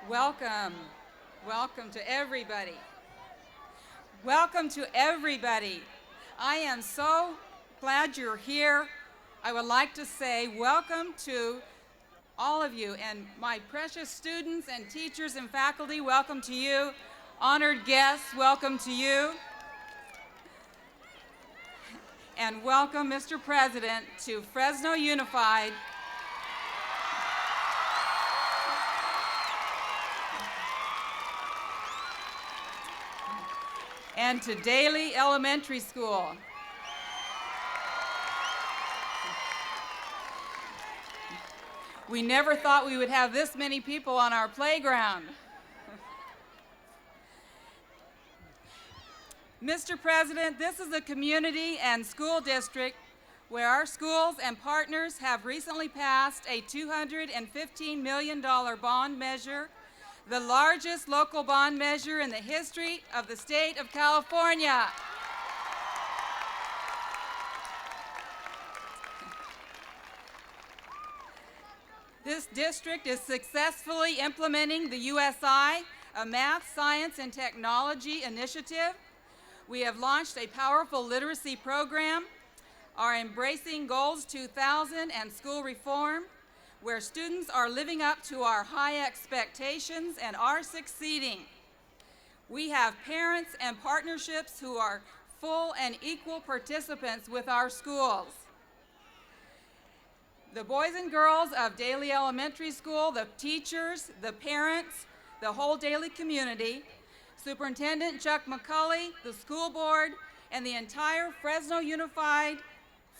Welcome. Welcome to everybody. Welcome to everybody. I am so glad you're here. I would like to say welcome to all of you, and my precious students and teachers and faculty, welcome to you. Honored guests, welcome to you. And welcome, Mr. President, to Fresno Unified. And to Daly Elementary School. We never thought we would have this many people on our playground. Mr. President, this is a community and school district where our schools and partners have recently passed a $215 million bond measure, the largest local bond measure in the history of the state of California. This district is successfully implementing the USI, a math, science, and technology initiative. We have launched a powerful literacy program, are embracing Goals 2000 and school reform, where students are living up to our high expectations and are succeeding. We have parents and partnerships who are full and equal participants with our schools. The boys and girls of Daly Elementary School, the teachers, the parents, the whole Daly community, Superintendent Chuck McCulley, the school board, and the entire Fresno Unified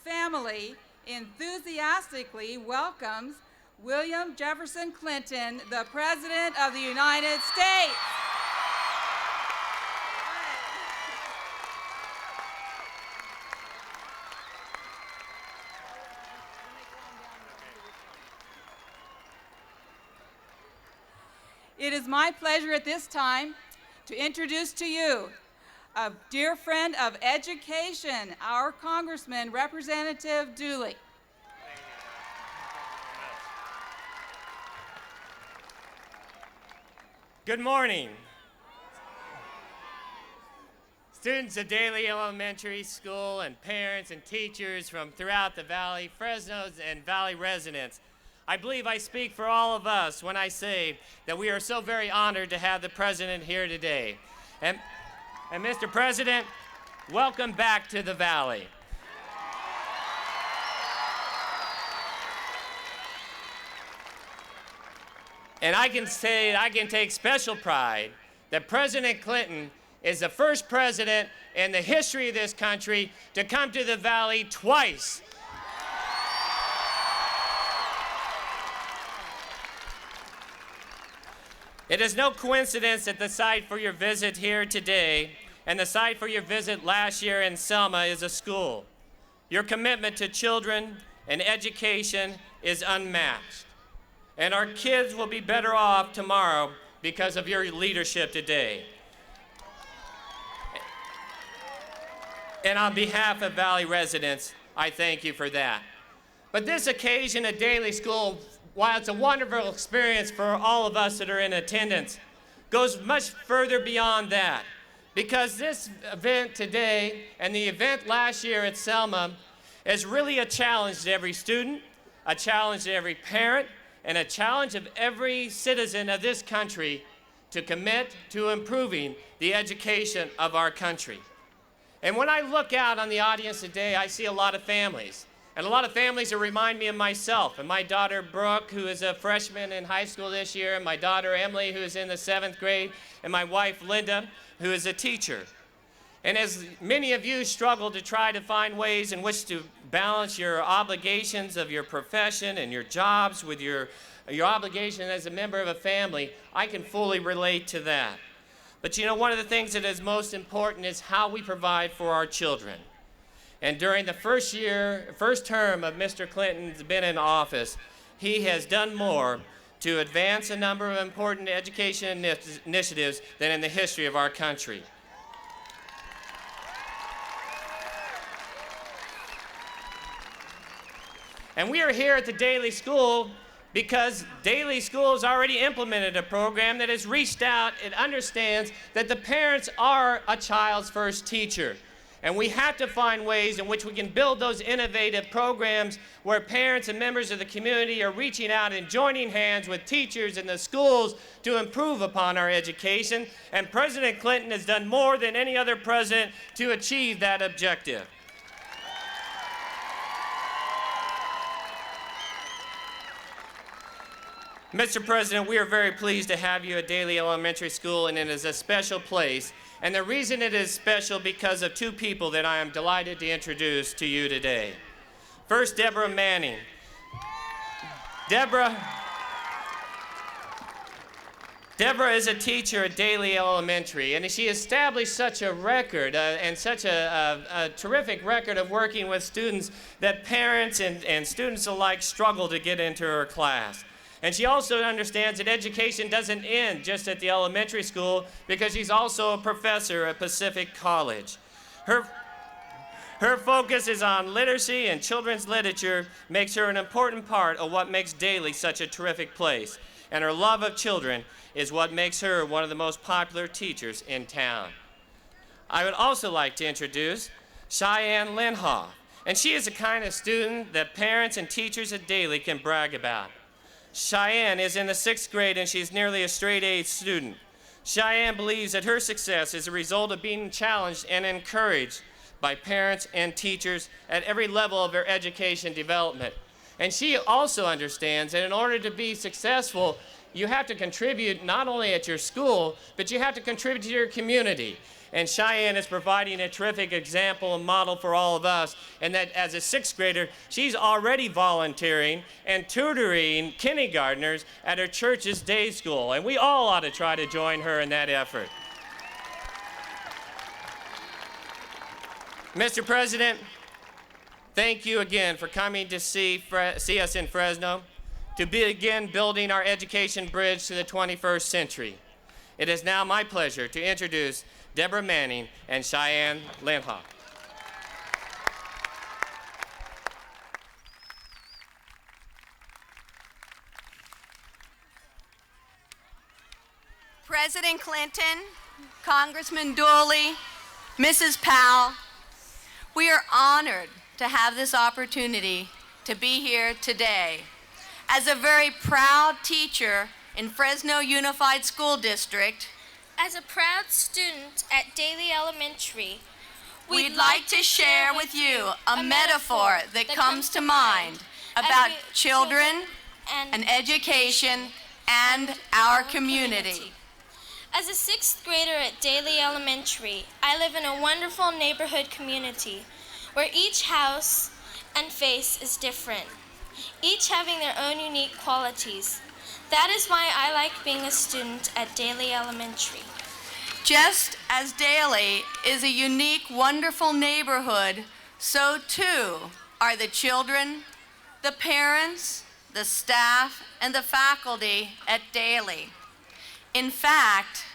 family enthusiastically welcomes William Jefferson Clinton, the President of the United States. It is my pleasure at this time to introduce to you a dear friend of education, our Congressman, Representative Dooley. Good morning. Students of Daly Elementary School and parents and teachers from throughout the Valley, Fresno's and Valley residents. I believe I speak for all of us when I say that we are so very honored to have the President here today. And Mr. President, welcome back to the Valley. And I can take special pride that President Clinton is the first president in the history of this country to come to the Valley twice. It is no coincidence that the site for your visit here today and the site for your visit last year in Selma is a school. Your commitment to children and education is unmatched. And our kids will be better off tomorrow because of your leadership today. And on behalf of Valley residents, I thank you for that. But this occasion at Daly School, while it's a wonderful experience for all of us that are in attendance, goes much further beyond that. Because this event today and the event last year at Selma is really a challenge to every student, a challenge to every parent, and a challenge of every citizen of this country to commit to improving the education of our country. And when I look out on the audience today, I see a lot of families. And a lot of families that remind me of myself and my daughter Brooke, who is a freshman in high school this year, and my daughter Emily, who is in the 7th grade, and my wife Linda, who is a teacher. And as many of you struggle to try to find ways in which to balance your obligations of your profession and your jobs with your obligation as a member of a family, I can fully relate to that. But you know, one of the things that is most important is how we provide for our children. And during the first term of Mr. Clinton's been in office, he has done more to advance a number of important education initiatives than in the history of our country. And we are here at the Daly School because Daly School has already implemented a program that has reached out and understands that the parents are a child's first teacher. And we have to find ways in which we can build those innovative programs where parents and members of the community are reaching out and joining hands with teachers in the schools to improve upon our education. And President Clinton has done more than any other president to achieve that objective. Mr. President, we are very pleased to have you at Daly Elementary School, and it is a special place. And the reason it is special because of two people that I am delighted to introduce to you today. First, Deborah Manning. Deborah is a teacher at Daly Elementary, and she established such a record and such a terrific record of working with students that parents and students alike struggle to get into her class. And she also understands that education doesn't end just at the elementary school, because she's also a professor at Pacific College. Her focus is on literacy, and children's literature makes her an important part of what makes Daly such a terrific place. And her love of children is what makes her one of the most popular teachers in town. I would also like to introduce Cheyenne Linhoff. And she is the kind of student that parents and teachers at Daly can brag about. Cheyenne is in the 6th grade, and she's nearly a straight-A student. Cheyenne believes that her success is a result of being challenged and encouraged by parents and teachers at every level of their education development. And she also understands that in order to be successful, you have to contribute not only at your school, but you have to contribute to your community. And Cheyenne is providing a terrific example and model for all of us, and that as a 6th grader, she's already volunteering and tutoring kindergartners at her church's day school. And we all ought to try to join her in that effort. Mr. President, thank you again for coming to see us in Fresno, to begin building our education bridge to the 21st century. It is now my pleasure to introduce Deborah Manning and Cheyenne Linhoff. President Clinton, Congressman Dooley, Mrs. Powell, we are honored to have this opportunity to be here today. As a very proud teacher in Fresno Unified School District, as a proud student at Daly Elementary, we'd like to share with you a metaphor that comes to mind about children and education and our community. As a 6th grader at Daly Elementary, I live in a wonderful neighborhood community where each house and face is different, each having their own unique qualities. That is why I like being a student at Daly Elementary. Just as Daly is a unique, wonderful neighborhood, so too are the children, the parents, the staff, and the faculty at Daly. In fact,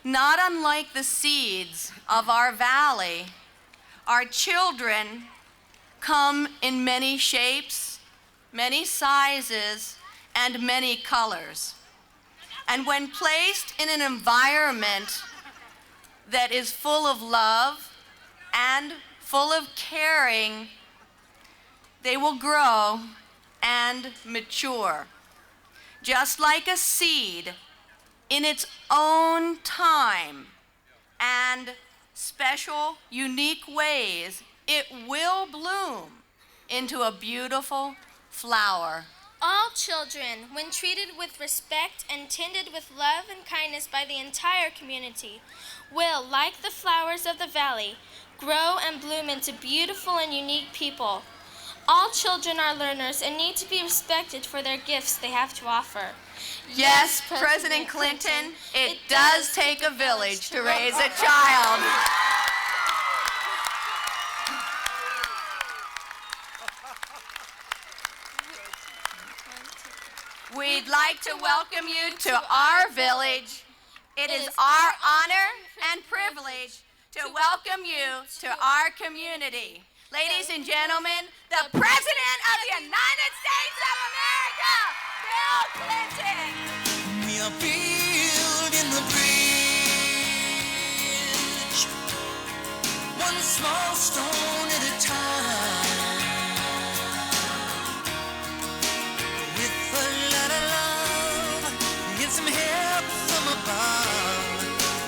not unlike the seeds of our valley, our children come in many shapes, many sizes, and many colors. And when placed in an environment that is full of love and full of caring, they will grow and mature. Just like a seed, in its own time and special, unique ways, it will bloom into a beautiful flower. All children, when treated with respect and tended with love and kindness by the entire community, will, like the flowers of the valley, grow and bloom into beautiful and unique people. All children are learners and need to be respected for their gifts they have to offer. Yes, President Clinton, it does take a village to raise a child. We'd like to welcome you to our village. It is our honor and privilege to welcome you to our community. Ladies and gentlemen, the President of the United States of America, Clinton! We are building the bridge, one small stone at a time, with a lot of love and some help from above,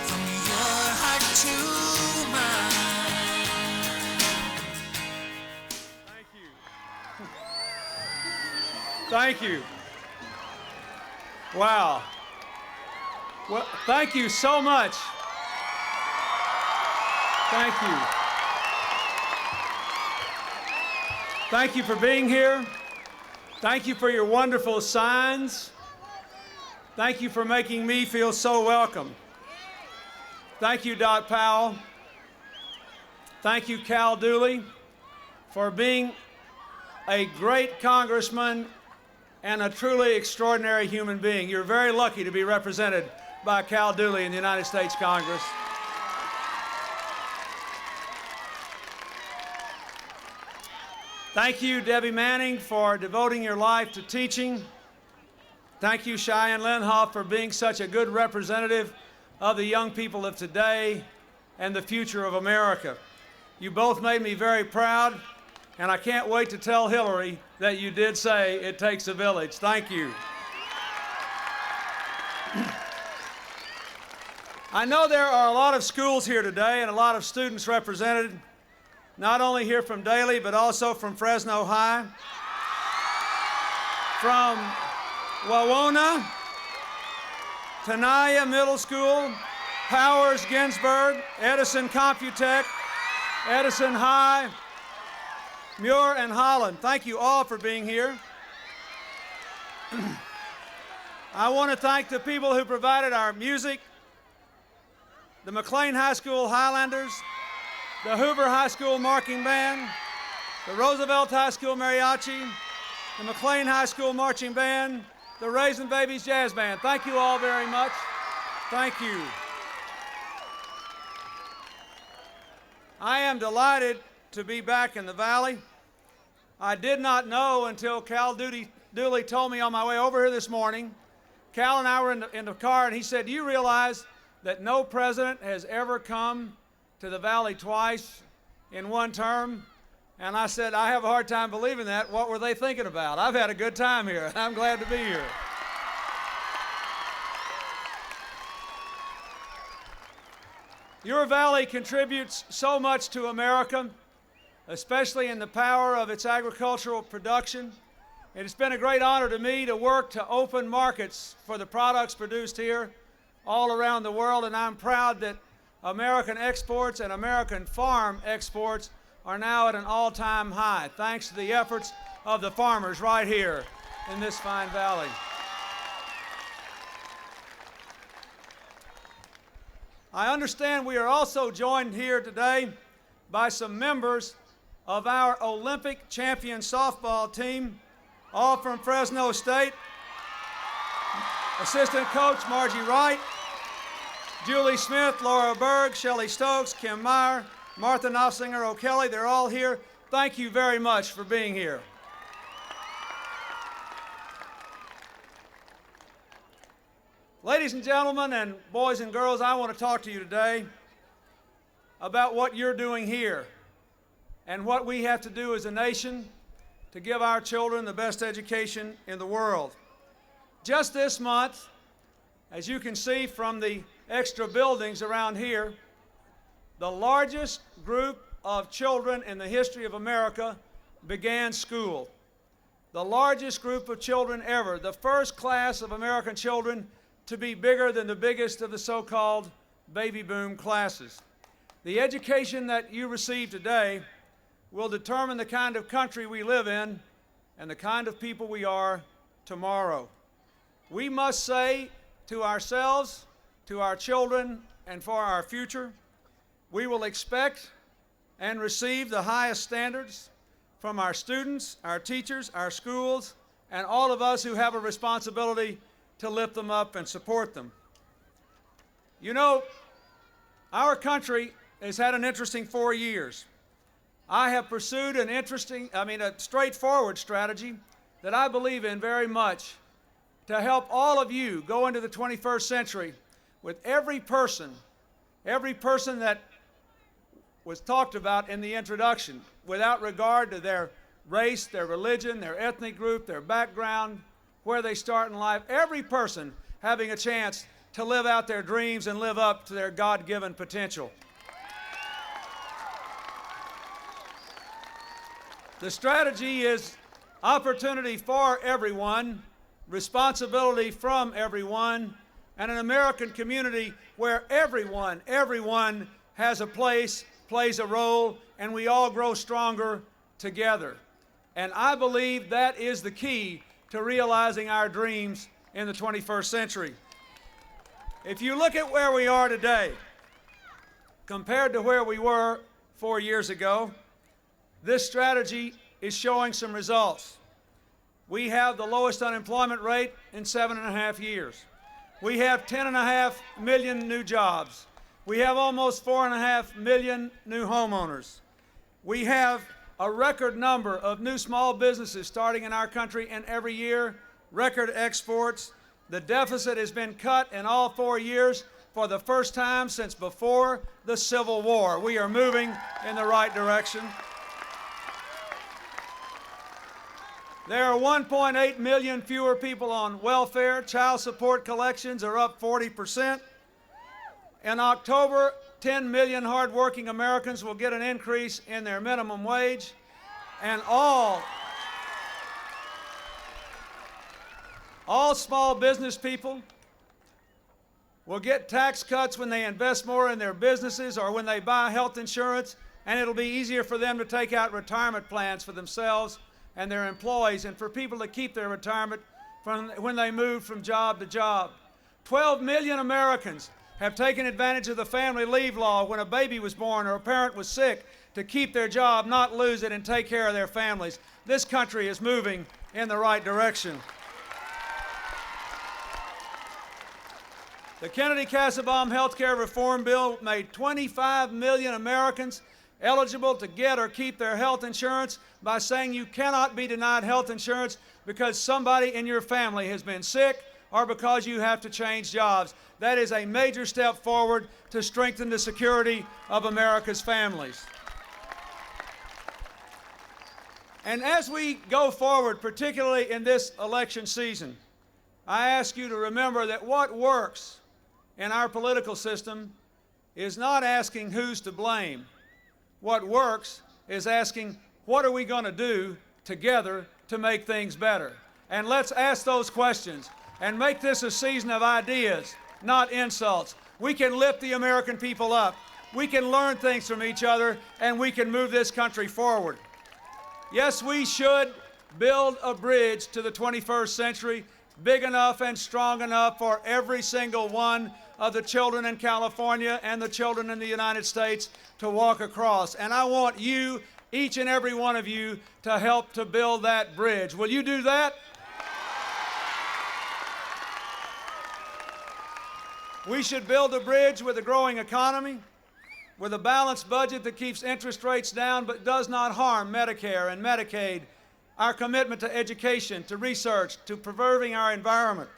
from your heart to mine. Thank you. Thank you. Wow. Well, thank you so much. Thank you. Thank you for being here. Thank you for your wonderful signs. Thank you for making me feel so welcome. Thank you, Doc Powell. Thank you, Cal Dooley, for being a great congressman and a truly extraordinary human being. You're very lucky to be represented by Cal Dooley in the United States Congress. Thank you, Debbie Manning, for devoting your life to teaching. Thank you, Cheyenne Linhoff, for being such a good representative of the young people of today and the future of America. You both made me very proud, and I can't wait to tell Hillary that you did say it takes a village. Thank you. I know there are a lot of schools here today and a lot of students represented, not only here from Daly, but also from Fresno High, from Wawona, Tenaya Middle School, Powers Ginsburg, Edison Computech, Edison High, Muir and Holland. Thank you all for being here. I want to thank the people who provided our music, the McLean High School Highlanders, the Hoover High School Marching Band, the Roosevelt High School Mariachi, the McLean High School Marching Band, the Raisin Babies Jazz Band. Thank you all very much. Thank you. I am delighted to be back in the Valley. I did not know until Cal Dooley told me on my way over here this morning. Cal and I were in the car, and he said, "Do you realize that no president has ever come to the Valley twice in one term?" And I said, "I have a hard time believing that. What were they thinking about? I've had a good time here, and I'm glad to be here." Your Valley contributes so much to America, especially in the power of its agricultural production. It has been a great honor to me to work to open markets for the products produced here all around the world, and I'm proud that American exports and American farm exports are now at an all-time high, thanks to the efforts of the farmers right here in this fine valley. I understand we are also joined here today by some members of our Olympic champion softball team, all from Fresno State. Assistant coach Margie Wright, Julie Smith, Laura Berg, Shelley Stokes, Kim Meyer, Martha Knopfsinger O'Kelly, they're all here. Thank you very much for being here. Ladies and gentlemen, and boys and girls, I want to talk to you today about what you're doing here and what we have to do as a nation to give our children the best education in the world. Just this month, as you can see from the extra buildings around here, the largest group of children in the history of America began school. The largest group of children ever, the first class of American children to be bigger than the biggest of the so-called baby boom classes. The education that you receive today will determine the kind of country we live in and the kind of people we are tomorrow. We must say to ourselves, to our children, and for our future, we will expect and receive the highest standards from our students, our teachers, our schools, and all of us who have a responsibility to lift them up and support them. You know, our country has had an interesting 4 years. I have pursued a straightforward strategy that I believe in very much to help all of you go into the 21st century with every person that was talked about in the introduction, without regard to their race, their religion, their ethnic group, their background, where they start in life, every person having a chance to live out their dreams and live up to their God-given potential. The strategy is opportunity for everyone, responsibility from everyone, and an American community where everyone has a place, plays a role, and we all grow stronger together. And I believe that is the key to realizing our dreams in the 21st century. If you look at where we are today, compared to where we were 4 years ago, this strategy is showing some results. We have the lowest unemployment rate in 7.5 years. We have 10.5 million new jobs. We have almost 4.5 million new homeowners. We have a record number of new small businesses starting in our country, and every year, record exports. The deficit has been cut in all 4 years for the first time since before the Civil War. We are moving in the right direction. There are 1.8 million fewer people on welfare. Child support collections are up 40%. In October, 10 million hardworking Americans will get an increase in their minimum wage, and all small business people will get tax cuts when they invest more in their businesses or when they buy health insurance, and it'll be easier for them to take out retirement plans for themselves and their employees, and for people to keep their retirement from when they move from job to job. 12 million Americans have taken advantage of the family leave law when a baby was born or a parent was sick to keep their job, not lose it, and take care of their families. This country is moving in the right direction. The Kennedy-Kassebaum health care reform bill made 25 million Americans eligible to get or keep their health insurance by saying you cannot be denied health insurance because somebody in your family has been sick or because you have to change jobs. That is a major step forward to strengthen the security of America's families. And as we go forward, particularly in this election season, I ask you to remember that what works in our political system is not asking who's to blame. What works is asking, what are we going to do together to make things better? And let's ask those questions and make this a season of ideas, not insults. We can lift the American people up. We can learn things from each other, and we can move this country forward. Yes, we should build a bridge to the 21st century big enough and strong enough for every single one of the children in California and the children in the United States to walk across. And I want you, each and every one of you, to help to build that bridge. Will you do that? We should build a bridge with a growing economy, with a balanced budget that keeps interest rates down but does not harm Medicare and Medicaid, our commitment to education, to research, to preserving our environment.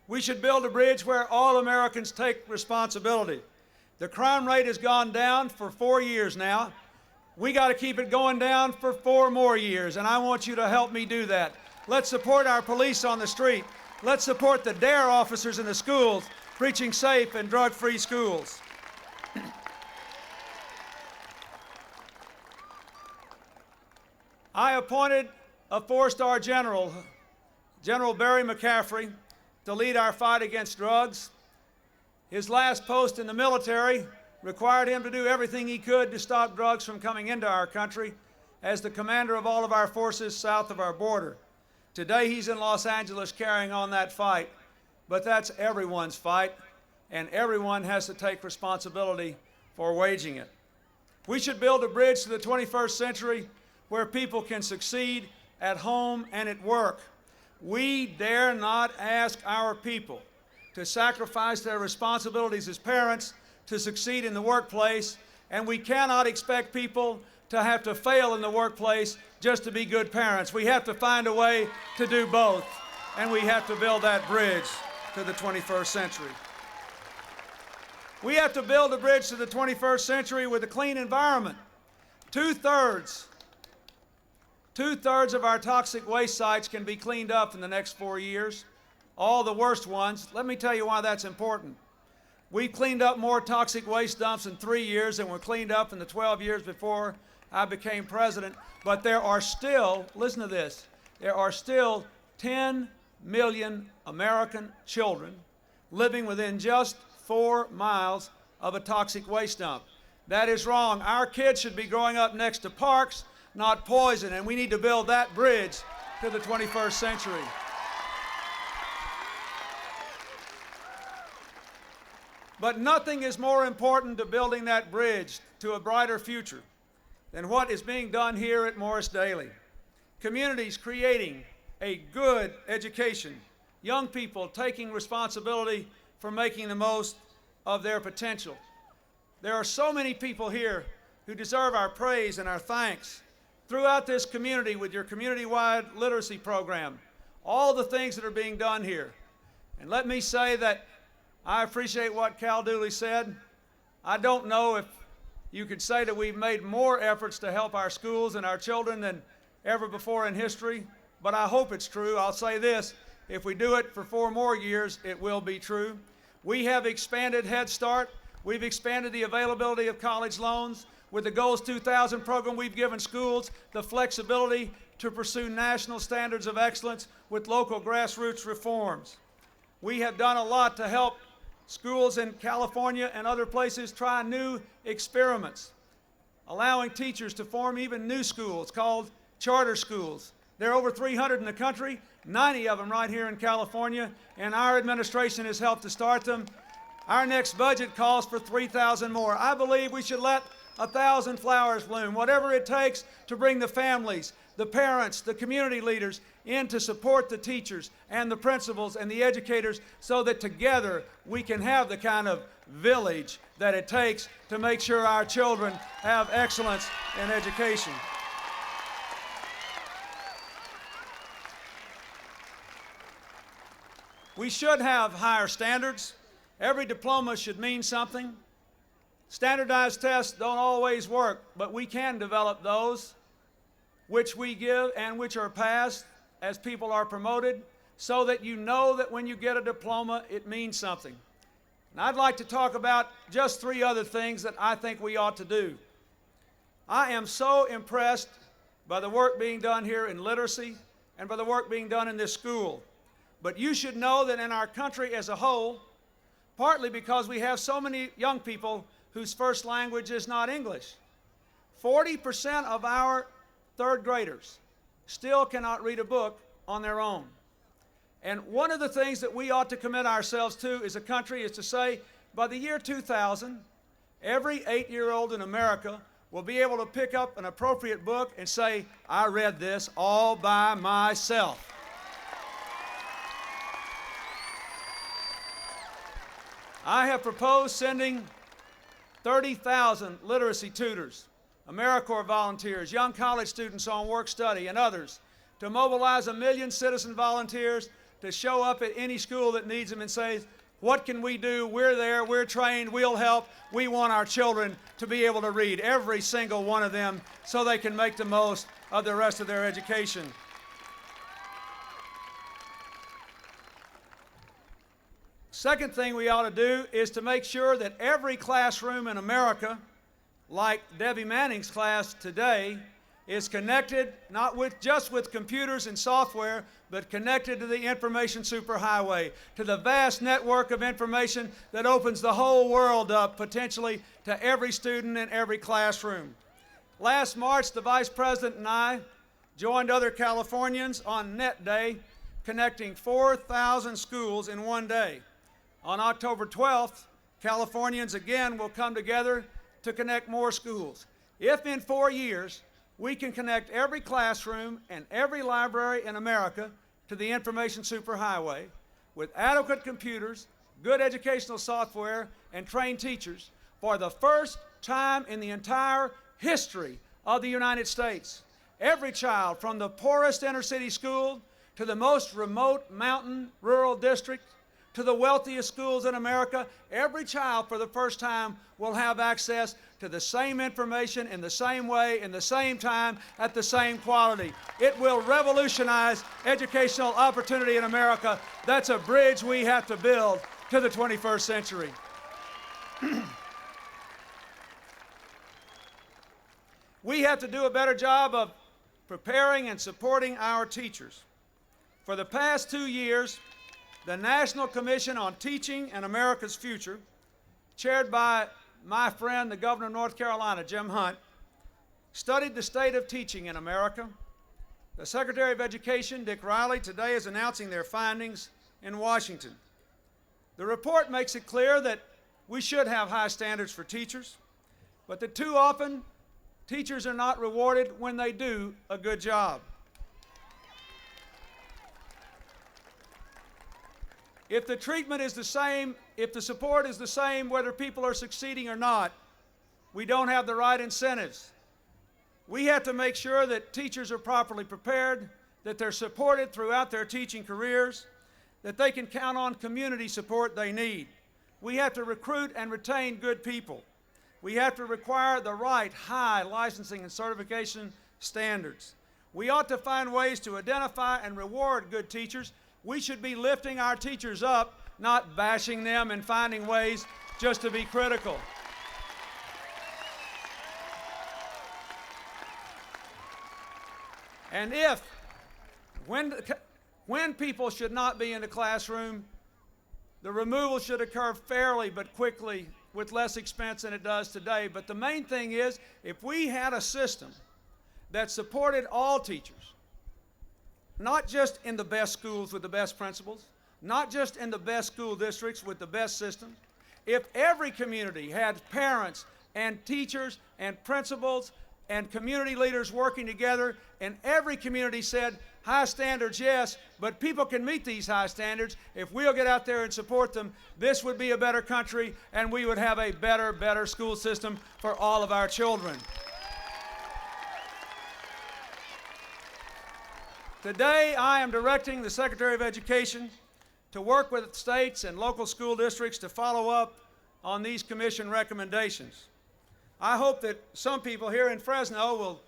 We should build a bridge where all Americans take responsibility. The crime rate has gone down for 4 years now. We got to keep it going down for 4 more years, and I want you to help me do that. Let's support our police on the street. Let's support the DARE officers in the schools, preaching safe and drug-free schools. I appointed a 4-star general, General Barry McCaffrey, to lead our fight against drugs. His last post in the military required him to do everything he could to stop drugs from coming into our country as the commander of all of our forces south of our border. Today he's in Los Angeles carrying on that fight, but that's everyone's fight, and everyone has to take responsibility for waging it. We should build a bridge to the 21st century where people can succeed at home and at work. We dare not ask our people to sacrifice their responsibilities as parents to succeed in the workplace, and we cannot expect people to have to fail in the workplace just to be good parents. We have to find a way to do both. and we have to build that bridge to the 21st century. We have to build a bridge to the 21st century with a clean environment. Two-thirds of our toxic waste sites can be cleaned up in the next 4 years, all the worst ones. Let me tell you why that's important. We've cleaned up more toxic waste dumps in 3 years than were cleaned up in the 12 years before I became president. But there are still, listen to this, there are still 10 million American children living within just 4 miles of a toxic waste dump. That is wrong. Our kids should be growing up next to parks, not poison, and we need to build that bridge to the 21st century. But nothing is more important to building that bridge to a brighter future than what is being done here at Morris Daly. Communities creating a good education, young people taking responsibility for making the most of their potential. There are so many people here who deserve our praise and our thanks. Throughout this community with your community-wide literacy program, all the things that are being done here. And let me say that I appreciate what Cal Dooley said. I don't know if you could say that we've made more efforts to help our schools and our children than ever before in history, but I hope it's true. I'll say this, if we do it for 4 more years, it will be true. We have expanded Head Start. We've expanded the availability of college loans. With the Goals 2000 program, we've given schools the flexibility to pursue national standards of excellence with local grassroots reforms. We have done a lot to help schools in California and other places try new experiments, allowing teachers to form even new schools called charter schools. There are over 300 in the country, 90 of them right here in California, and our administration has helped to start them. Our next budget calls for 3,000 more. I believe we should let 1,000 flowers bloom, whatever it takes to bring the families, the parents, the community leaders in to support the teachers and the principals and the educators so that together we can have the kind of village that it takes to make sure our children have excellence in education. We should have higher standards. Every diploma should mean something. Standardized tests don't always work, but we can develop those which we give and which are passed as people are promoted so that you know that when you get a diploma, it means something. And I'd like to talk about just 3 other things that I think we ought to do. I am so impressed by the work being done here in literacy and by the work being done in this school. But you should know that in our country as a whole, partly because we have so many young people whose first language is not English, 40% of our 3rd graders still cannot read a book on their own. And one of the things that we ought to commit ourselves to as a country is to say, by the year 2000, every 8-year-old in America will be able to pick up an appropriate book and say, I read this all by myself. I have proposed sending 30,000 literacy tutors, AmeriCorps volunteers, young college students on work study, and others to mobilize 1 million citizen volunteers to show up at any school that needs them and say, what can we do? We're there, we're trained, we'll help. We want our children to be able to read, every single one of them, so they can make the most of the rest of their education. Second thing we ought to do is to make sure that every classroom in America, like Debbie Manning's class today, is connected not just with computers and software, but connected to the information superhighway, to the vast network of information that opens the whole world up potentially to every student in every classroom. Last March, the Vice President and I joined other Californians on Net Day, connecting 4,000 schools in one day. On October 12th, Californians again will come together to connect more schools. If in 4 years we can connect every classroom and every library in America to the information superhighway with adequate computers, good educational software, and trained teachers, for the first time in the entire history of the United States, every child from the poorest inner city school to the most remote mountain rural district, to the wealthiest schools in America, every child for the first time will have access to the same information in the same way, in the same time, at the same quality. It will revolutionize educational opportunity in America. That's a bridge we have to build to the 21st century. We have to do a better job of preparing and supporting our teachers. For the past 2 years, the National Commission on Teaching and America's Future, chaired by my friend, the Governor of North Carolina, Jim Hunt, studied the state of teaching in America. The Secretary of Education, Dick Riley, today is announcing their findings in Washington. The report makes it clear that we should have high standards for teachers, but that too often teachers are not rewarded when they do a good job. If the treatment is the same, if the support is the same, whether people are succeeding or not, we don't have the right incentives. We have to make sure that teachers are properly prepared, that they're supported throughout their teaching careers, that they can count on community support they need. We have to recruit and retain good people. We have to require the right high licensing and certification standards. We ought to find ways to identify and reward good teachers. We should be lifting our teachers up, not bashing them and finding ways just to be critical. And when people should not be in the classroom, the removal should occur fairly but quickly with less expense than it does today. But the main thing is, if we had a system that supported all teachers, not just in the best schools with the best principals, not just in the best school districts with the best systems. If every community had parents and teachers and principals and community leaders working together, and every community said, high standards, yes, but people can meet these high standards. If we'll get out there and support them, this would be a better country, and we would have a better school system for all of our children. Today, I am directing the Secretary of Education to work with states and local school districts to follow up on these commission recommendations. I hope that some people here in Fresno will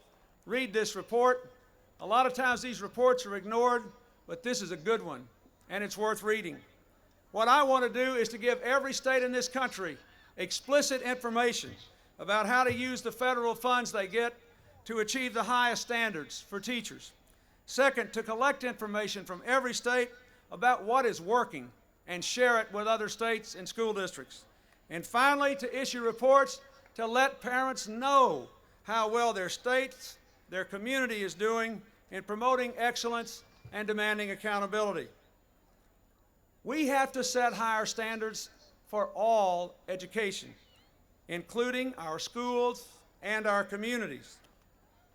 read this report. A lot of times these reports are ignored, but this is a good one, and it's worth reading. What I want to do is to give every state in this country explicit information about how to use the federal funds they get to achieve the highest standards for teachers. Second, to collect information from every state about what is working and share it with other states and school districts. And finally, to issue reports to let parents know how well their states, their community is doing in promoting excellence and demanding accountability. We have to set higher standards for all education, including our schools and our communities.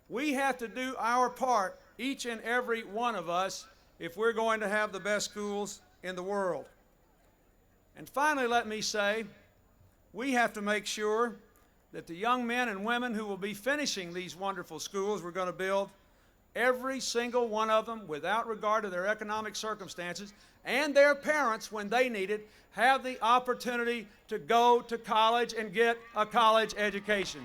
We have to do our part, each and every one of us, if we're going to have the best schools in the world. And finally, let me say, we have to make sure that the young men and women who will be finishing these wonderful schools we're going to build, every single one of them, without regard to their economic circumstances, and their parents, when they need it, have the opportunity to go to college and get a college education.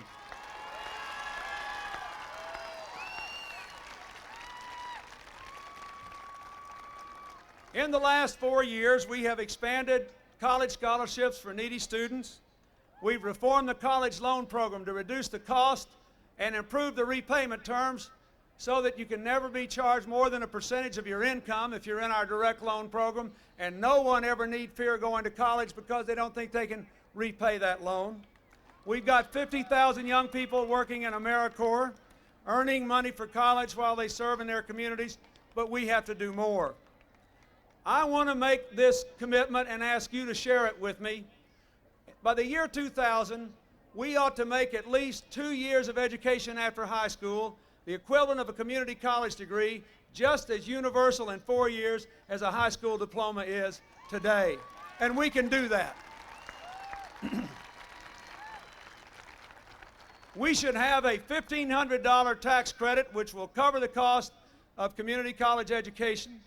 In the last 4 years, we have expanded college scholarships for needy students. We've reformed the college loan program to reduce the cost and improve the repayment terms so that you can never be charged more than a percentage of your income if you're in our direct loan program, and no one ever need fear going to college because they don't think they can repay that loan. We've got 50,000 young people working in AmeriCorps, earning money for college while they serve in their communities, but we have to do more. I want to make this commitment and ask you to share it with me. By the year 2000, we ought to make at least 2 years of education after high school the equivalent of a community college degree, just as universal in 4 years as a high school diploma is today. And we can do that. We should have a $1,500 tax credit which will cover the cost of community college education.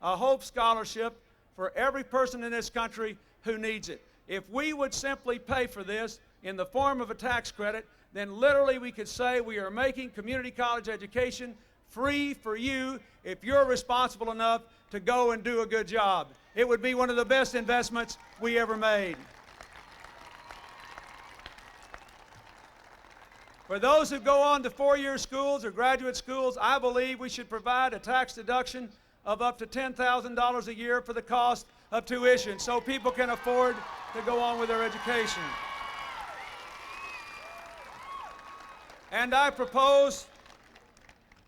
a Hope Scholarship for every person in this country who needs it. If we would simply pay for this in the form of a tax credit, then literally we could say we are making community college education free for you if you're responsible enough to go and do a good job. It would be one of the best investments we ever made. For those who go on to four-year schools or graduate schools, I believe we should provide a tax deduction of up to $10,000 a year for the cost of tuition so people can afford to go on with their education. And I propose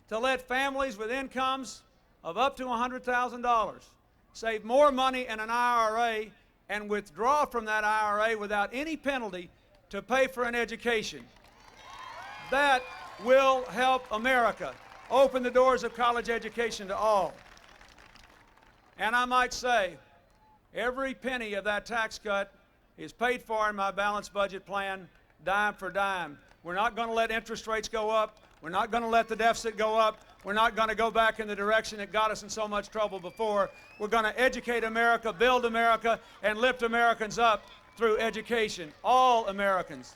to let families with incomes of up to $100,000 save more money in an IRA and withdraw from that IRA without any penalty to pay for an education. That will help America open the doors of college education to all. And I might say, every penny of that tax cut is paid for in my balanced budget plan, dime for dime. We're not going to let interest rates go up. We're not going to let the deficit go up. We're not going to go back in the direction that got us in so much trouble before. We're going to educate America, build America, and lift Americans up through education, all Americans.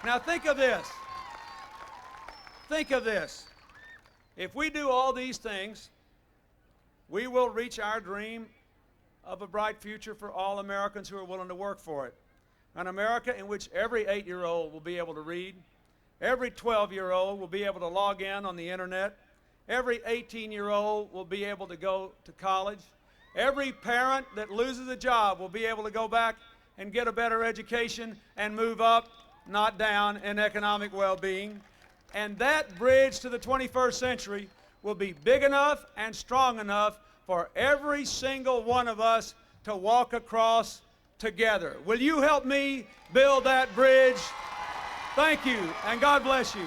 Now think of this. Think of this. If we do all these things, we will reach our dream of a bright future for all Americans who are willing to work for it. An America in which every 8-year-old will be able to read, every 12-year-old will be able to log in on the internet, every 18-year-old will be able to go to college, every parent that loses a job will be able to go back and get a better education and move up, not down, in economic well-being. And that bridge to the 21st century will be big enough and strong enough for every single one of us to walk across together. Will you help me build that bridge? Thank you, and God bless you.